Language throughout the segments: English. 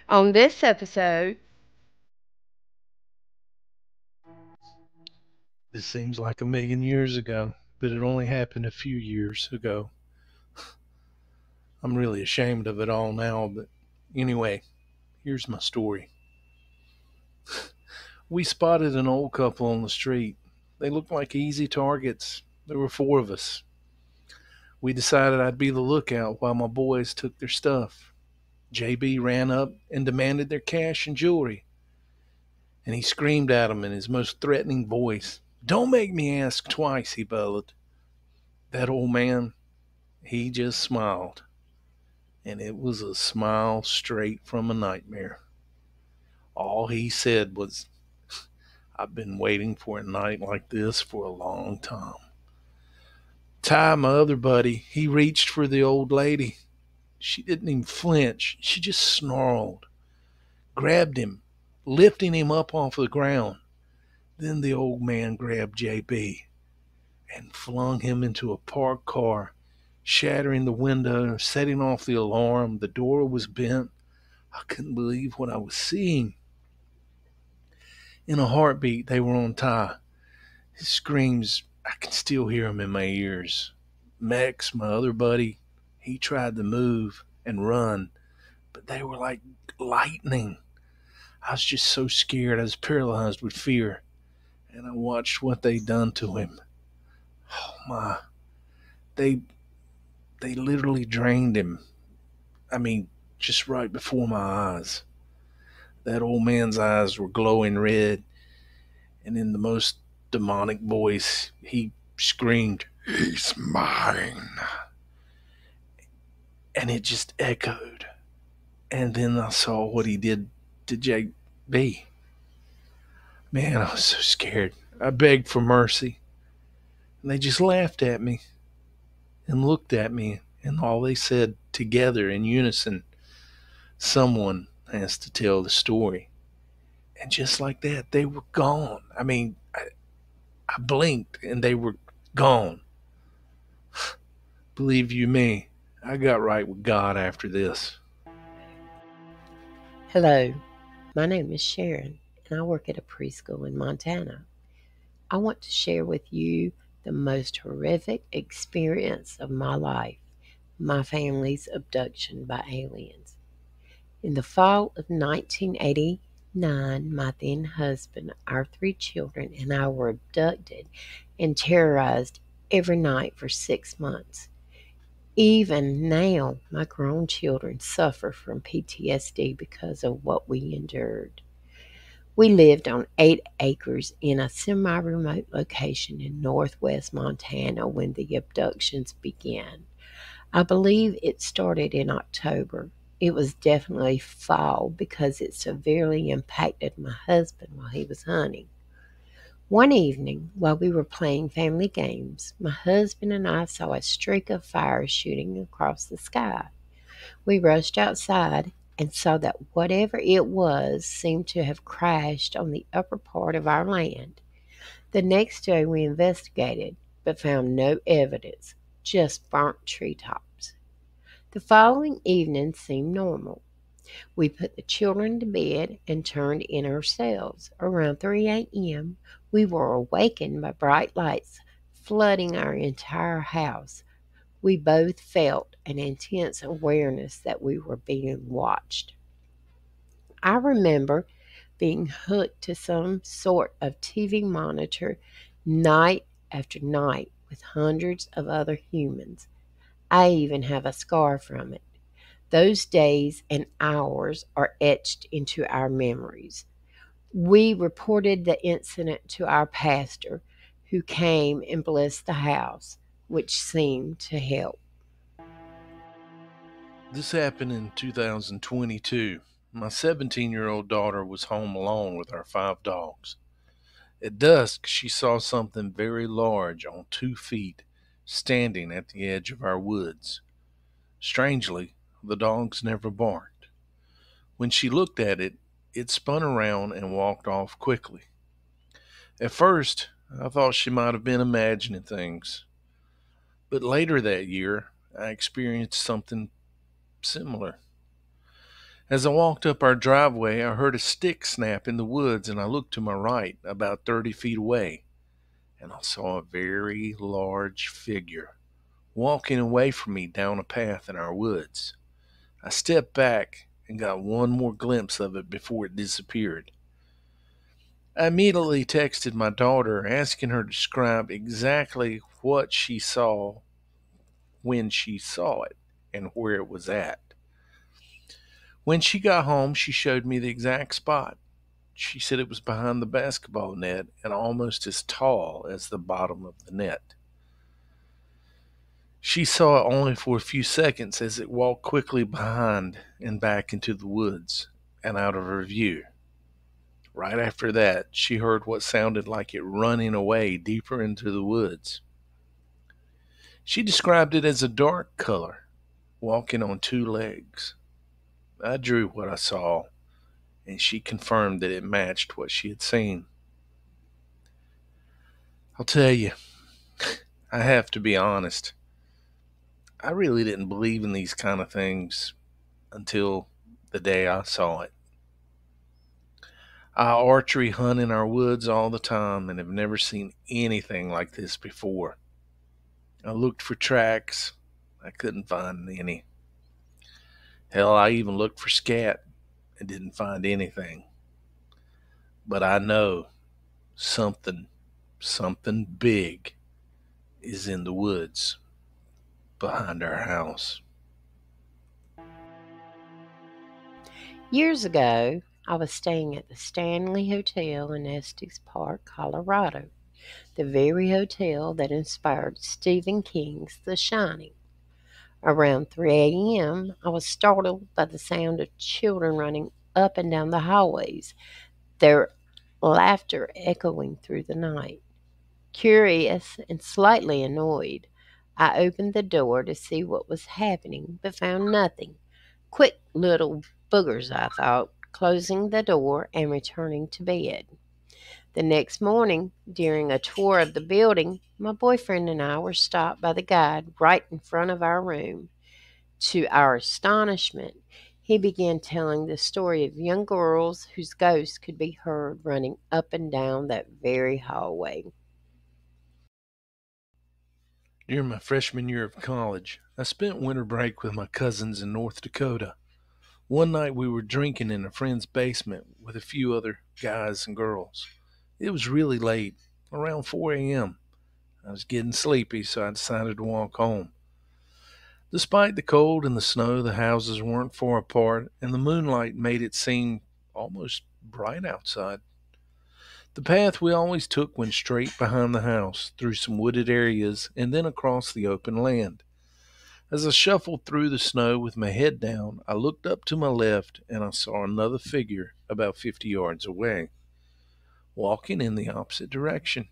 On this episode, This seems like a million years ago, but it only happened a few years ago. I'm really ashamed of it all now, but anyway, here's my story. We spotted an old couple on the street. They looked like easy targets. There were four of us. We decided I'd be the lookout while my boys took their stuff. JB ran up and demanded their cash and jewelry, and he screamed at them in his most threatening voice. "Don't make me ask twice," he bellowed. That old man, he just smiled, and it was a smile straight from a nightmare. All he said was, "I've been waiting for a night like this for a long time." Ty, my other buddy, he reached for the old lady. She didn't even flinch. She just snarled, grabbed him, lifting him up off the ground. Then the old man grabbed JB and flung him into a parked car, shattering the window, setting off the alarm. The door was bent. I couldn't believe what I was seeing. In a heartbeat, they were on Ty. His screams, I can still hear them in my ears. Mex, my other buddy, he tried to move and run, but they were like lightning. I was just so scared. I was paralyzed with fear, and I watched what they done to him. Oh my! They they literally drained him. I mean, just right before my eyes. That old man's eyes were glowing red, and in the most demonic voice, he screamed, "He's mine." And it just echoed. And then I saw what he did to JB. Man, I was so scared. I begged for mercy. And they just laughed at me and looked at me, and all they said together in unison, "Someone has to tell the story." And just like that, they were gone. I blinked and they were gone. Believe you me, I got right with God after this. Hello, my name is Sharon, and I work at a preschool in Montana. I want to share with you the most horrific experience of my life, my family's abduction by aliens. In the fall of 1989, my then husband, our three children, and I were abducted and terrorized every night for 6 months. Even now, my grown children suffer from PTSD because of what we endured. We lived on 8 acres in a semi remote location in northwest Montana when the abductions began. I believe it started in October. It was definitely fall because it severely impacted my husband while he was hunting. One evening, while we were playing family games, my husband and I saw a streak of fire shooting across the sky. We rushed outside and saw that whatever it was seemed to have crashed on the upper part of our land. The next day we investigated, but found no evidence, just burnt treetops. The following evening seemed normal. We put the children to bed and turned in ourselves. Around 3 a.m., we were awakened by bright lights flooding our entire house. We both felt an intense awareness that we were being watched. I remember being hooked to some sort of TV monitor night after night with hundreds of other humans. I even have a scar from it. Those days and hours are etched into our memories. We reported the incident to our pastor, who came and blessed the house, which seemed to help. This happened in 2022. My 17-year-old daughter was home alone with our five dogs. At dusk, she saw something very large on 2 feet standing at the edge of our woods. Strangely, the dogs never barked. When she looked at it, it spun around and walked off quickly. At first, I thought she might have been imagining things, but later that year, I experienced something similar. As I walked up our driveway, I heard a stick snap in the woods, and I looked to my right, about 30 feet away, and I saw a very large figure walking away from me down a path in our woods. I stepped back and got one more glimpse of it before it disappeared. I immediately texted my daughter asking her to describe exactly what she saw when she saw it and where it was at. When she got home, she showed me the exact spot. She said it was behind the basketball net and almost as tall as the bottom of the net. She saw it only for a few seconds as it walked quickly behind and back into the woods and out of her view. Right after that, she heard what sounded like it running away deeper into the woods. She described it as a dark color, walking on two legs. I drew what I saw, and she confirmed that it matched what she had seen. I'll tell you, I have to be honest. I really didn't believe in these kind of things until the day I saw it. I archery hunt in our woods all the time and have never seen anything like this before. I looked for tracks. I couldn't find any. Hell, I even looked for scat and didn't find anything. But I know something, something big is in the woods behind our house. Years ago, I was staying at the Stanley Hotel in Estes Park, Colorado, the very hotel that inspired Stephen King's The Shining. Around 3 a.m., I was startled by the sound of children running up and down the hallways, their laughter echoing through the night. Curious and slightly annoyed, I opened the door to see what was happening, but found nothing. Quick little boogers, I thought, closing the door and returning to bed. The next morning, during a tour of the building, my boyfriend and I were stopped by the guide right in front of our room. To our astonishment, he began telling the story of young girls whose ghosts could be heard running up and down that very hallway. During my freshman year of college, I spent winter break with my cousins in North Dakota. One night we were drinking in a friend's basement with a few other guys and girls. It was really late, around 4 a.m. I was getting sleepy, so I decided to walk home. Despite the cold and the snow, the houses weren't far apart, and the moonlight made it seem almost bright outside. The path we always took went straight behind the house, through some wooded areas, and then across the open land. As I shuffled through the snow with my head down, I looked up to my left and I saw another figure about 50 yards away, walking in the opposite direction.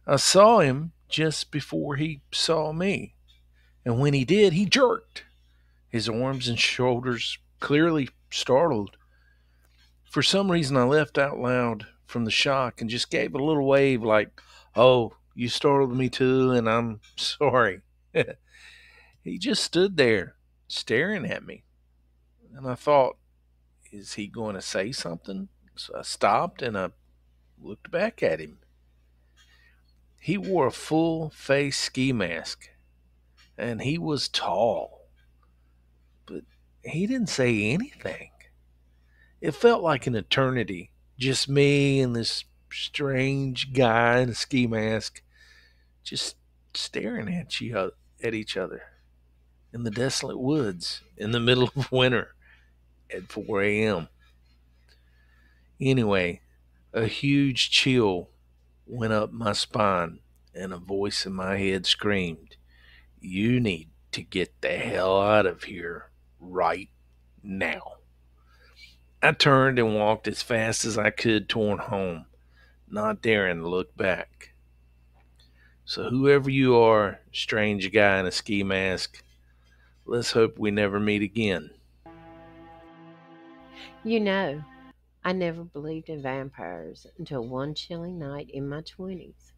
I saw him just before he saw me, and when he did, he jerked, his arms and shoulders clearly startled. For some reason, I laughed out loud from the shock and just gave a little wave like, "Oh, you startled me too, and I'm sorry." He just stood there staring at me, and I thought, is he going to say something? So I stopped and I looked back at him. He wore a full face ski mask, and he was tall, but he didn't say anything. It felt like an eternity. Just me and this strange guy in a ski mask just staring at each other in the desolate woods in the middle of winter at 4 a.m. Anyway, a huge chill went up my spine, and a voice in my head screamed, "You need to get the hell out of here right now." I turned and walked as fast as I could toward home, not daring to look back. So, whoever you are, strange guy in a ski mask, let's hope we never meet again. You know, I never believed in vampires until one chilly night in my 20s.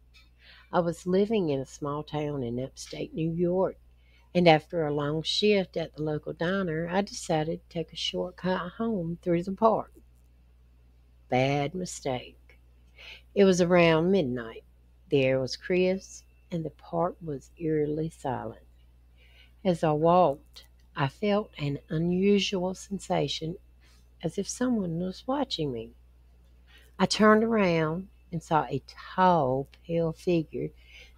I was living in a small town in upstate New York, And after a long shift at the local diner, I decided to take a shortcut home through the park. Bad mistake. It was around midnight. The air was crisp, and the park was eerily silent. As I walked, I felt an unusual sensation as if someone was watching me. I turned around and saw a tall, pale figure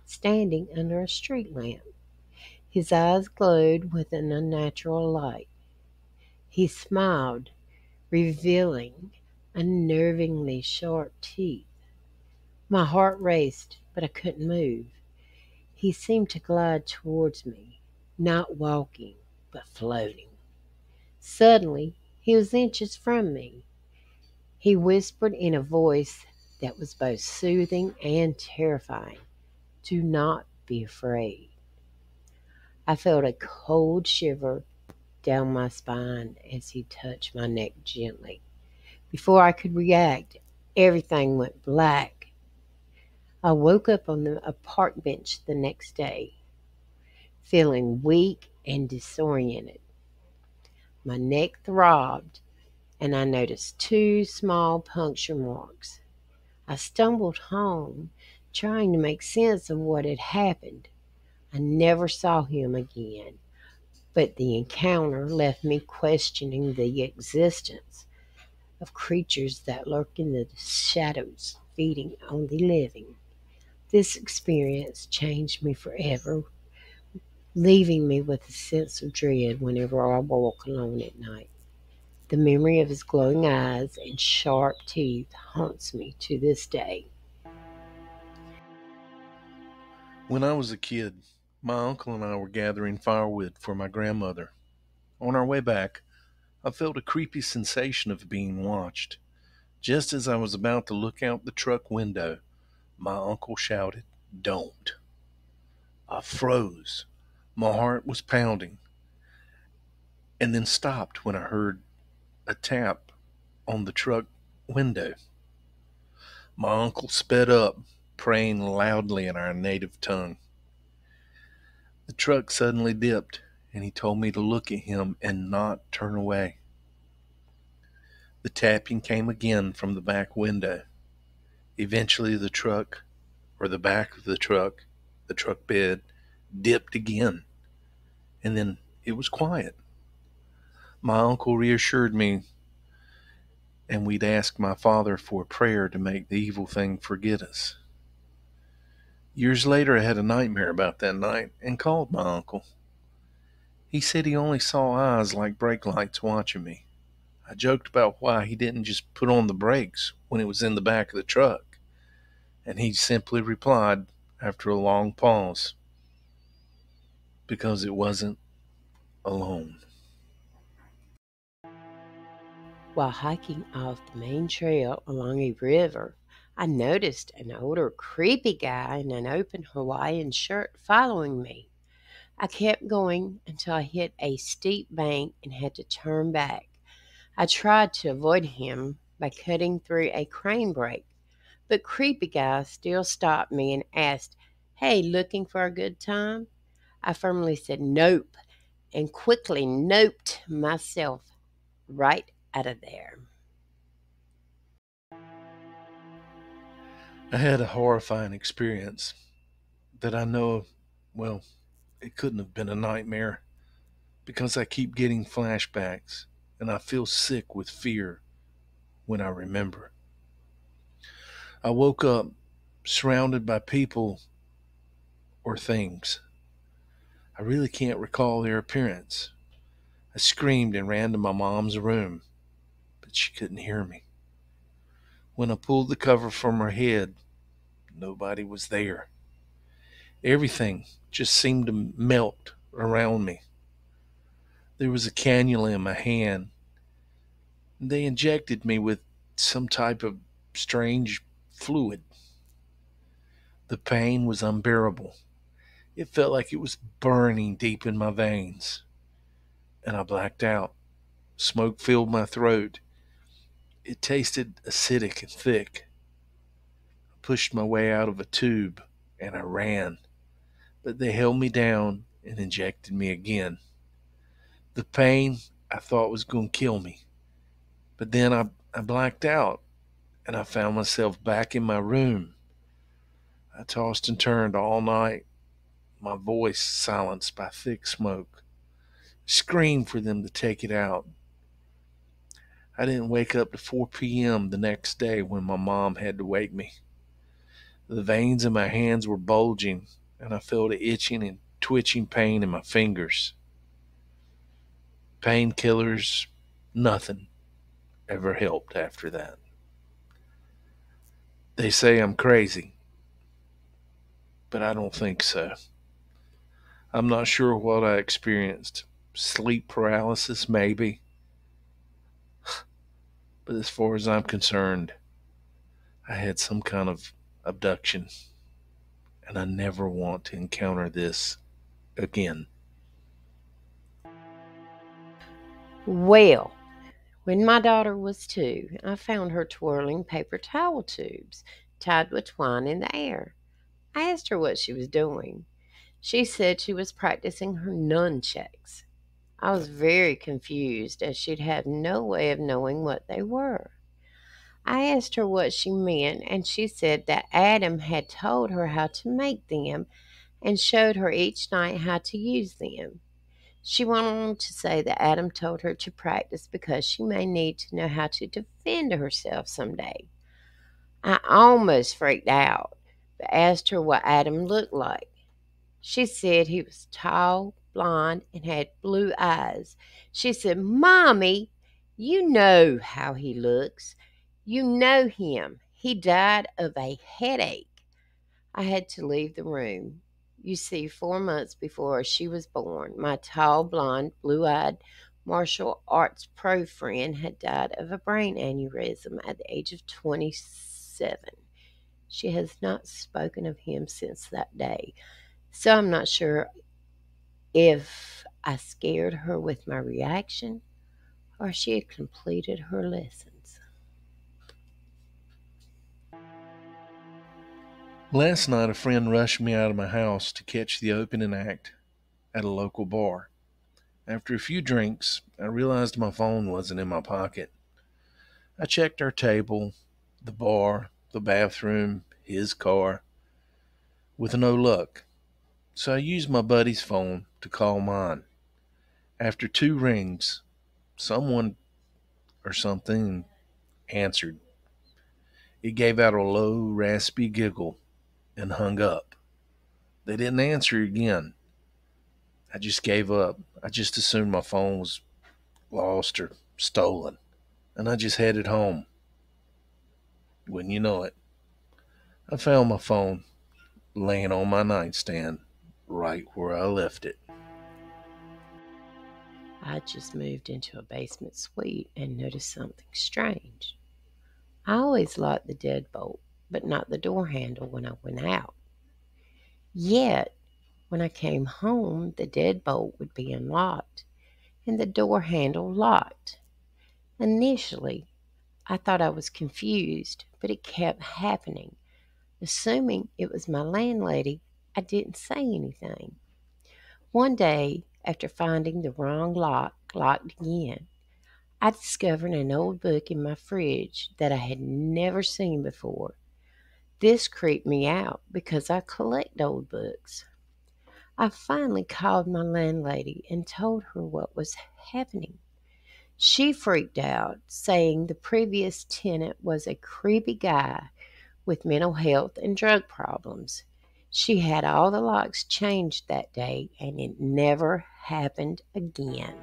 standing under a street lamp. His eyes glowed with an unnatural light. He smiled, revealing unnervingly sharp teeth. My heart raced, but I couldn't move. He seemed to glide towards me, not walking, but floating. Suddenly, he was inches from me. He whispered in a voice that was both soothing and terrifying, "Do not be afraid." I felt a cold shiver down my spine as he touched my neck gently. Before I could react, everything went black. I woke up on a park bench the next day, feeling weak and disoriented. My neck throbbed, and I noticed two small puncture marks. I stumbled home, trying to make sense of what had happened. I never saw him again, but the encounter left me questioning the existence of creatures that lurk in the shadows, feeding on the living. This experience changed me forever, leaving me with a sense of dread whenever I walk alone at night. The memory of his glowing eyes and sharp teeth haunts me to this day. When I was a kid, my uncle and I were gathering firewood for my grandmother. On our way back, I felt a creepy sensation of being watched. Just as I was about to look out the truck window, my uncle shouted, "Don't." I froze. My heart was pounding, and then stopped when I heard a tap on the truck window. My uncle sped up, praying loudly in our native tongue. The truck suddenly dipped, and he told me to look at him and not turn away. The tapping came again from the back window. Eventually, the truck, or the back of the truck bed, dipped again, and then it was quiet. My uncle reassured me, and we'd ask my father for a prayer to make the evil thing forget us. Years later, I had a nightmare about that night and called my uncle. He said he only saw eyes like brake lights watching me. I joked about why he didn't just put on the brakes when it was in the back of the truck, and he simply replied, after a long pause, "Because it wasn't alone." While hiking off the main trail along a river, I noticed an older, creepy guy in an open Hawaiian shirt following me. I kept going until I hit a steep bank and had to turn back. I tried to avoid him by cutting through a crane brake, but creepy guy still stopped me and asked, "Hey, looking for a good time?" I firmly said nope and quickly noped myself right out of there. I had a horrifying experience that I know, well, it couldn't have been a nightmare because I keep getting flashbacks and I feel sick with fear when I remember. I woke up surrounded by people or things. I really can't recall their appearance. I screamed and ran to my mom's room, but she couldn't hear me. When I pulled the cover from her head, nobody was there. Everything just seemed to melt around me. There was a cannula in my hand. They injected me with some type of strange fluid. The pain was unbearable. It felt like it was burning deep in my veins, and I blacked out. Smoke filled my throat. It tasted acidic and thick. I pushed my way out of a tube and I ran, but they held me down and injected me again. The pain I thought was going to kill me. But then I blacked out and I found myself back in my room. I tossed and turned all night, my voice silenced by thick smoke. Screamed for them to take it out. I didn't wake up to 4 p.m. the next day when my mom had to wake me. The veins in my hands were bulging, and I felt an itching and twitching pain in my fingers. Painkillers, nothing ever helped after that. They say I'm crazy, but I don't think so. I'm not sure what I experienced. Sleep paralysis, maybe. But as far as I'm concerned, I had some kind of abduction, and I never want to encounter this again. Well, when my daughter was 2, I found her twirling paper towel tubes tied with twine in the air. I asked her what she was doing. She said she was practicing her nunchucks. I was very confused as she'd had no way of knowing what they were. I asked her what she meant, and she said that Adam had told her how to make them and showed her each night how to use them. She went on to say that Adam told her to practice because she may need to know how to defend herself someday. I almost freaked out, but asked her what Adam looked like. She said he was tall, blond, and had blue eyes. She said, "Mommy, you know how he looks. You know him. He died of a headache." I had to leave the room. You see, 4 months before she was born, my tall, blonde, blue eyed martial arts pro friend had died of a brain aneurysm at the age of 27. She has not spoken of him since that day, so I'm not sure if I scared her with my reaction or she had completed her lessons. Last night, a friend rushed me out of my house to catch the opening act at a local bar. After a few drinks, I realized my phone wasn't in my pocket. I checked our table, the bar, the bathroom, his car, with no luck. So I used my buddy's phone to call mine. After 2 rings, someone or something answered. It gave out a low, raspy giggle and hung up. They didn't answer again. I just gave up. I just assumed my phone was lost or stolen. And I just headed home. Wouldn't you know it, I found my phone laying on my nightstand right where I left it. I just moved into a basement suite and noticed something strange. I always locked the deadbolt, but not the door handle when I went out. Yet, when I came home, the deadbolt would be unlocked and the door handle locked. Initially, I thought I was confused, but it kept happening. Assuming it was my landlady, I didn't say anything. One day, after finding the wrong lock locked again, I discovered an old book in my fridge that I had never seen before. This creeped me out because I collect old books. I finally called my landlady and told her what was happening. She freaked out, saying the previous tenant was a creepy guy with mental health and drug problems. She had all the locks changed that day and it never happened again.